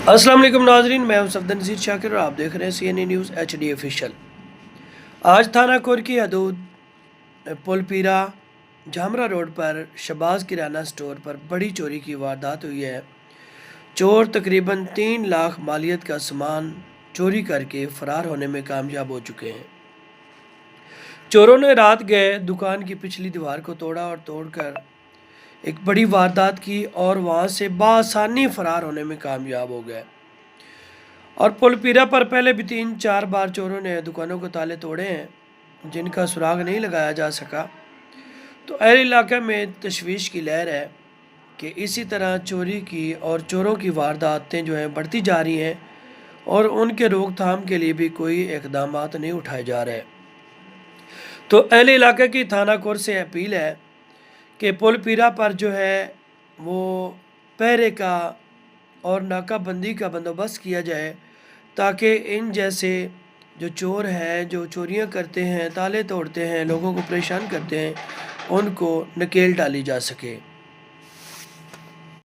السلام علیکم ناظرین، میں ہوں صفدر نذیر شاکر اور آپ دیکھ رہے ہیں CNN نیوز HD آفیشیل۔ آج تھانہ کور کی حدود پل پیرا جھامرا روڈ پر شہباز کرانہ سٹور پر بڑی چوری کی واردات ہوئی ہے۔ چور تقریباً 3 لاکھ مالیت کا سامان چوری کر کے فرار ہونے میں کامیاب ہو چکے ہیں۔ چوروں نے رات گئے دکان کی پچھلی دیوار کو توڑا اور توڑ کر ایک بڑی واردات کی اور وہاں سے بآسانی فرار ہونے میں کامیاب ہو گئے۔ اور پل پیرا پر پہلے بھی 3-4 بار چوروں نے دکانوں کو تالے توڑے ہیں جن کا سراغ نہیں لگایا جا سکا۔ تو اہل علاقہ میں تشویش کی لہر ہے کہ اسی طرح چوری کی اور چوروں کی وارداتیں جو ہیں بڑھتی جا رہی ہیں اور ان کے روک تھام کے لیے بھی کوئی اقدامات نہیں اٹھائے جا رہے۔ تو اہل علاقہ کی تھانہ کور سے اپیل ہے کہ پل پیرا پر جو ہے وہ پہرے کا اور ناکہ بندی کا بندوبست کیا جائے تاکہ ان جیسے جو چور ہیں جو چوریاں کرتے ہیں، تالے توڑتے ہیں، لوگوں کو پریشان کرتے ہیں، ان کو نکیل ڈالی جا سکے۔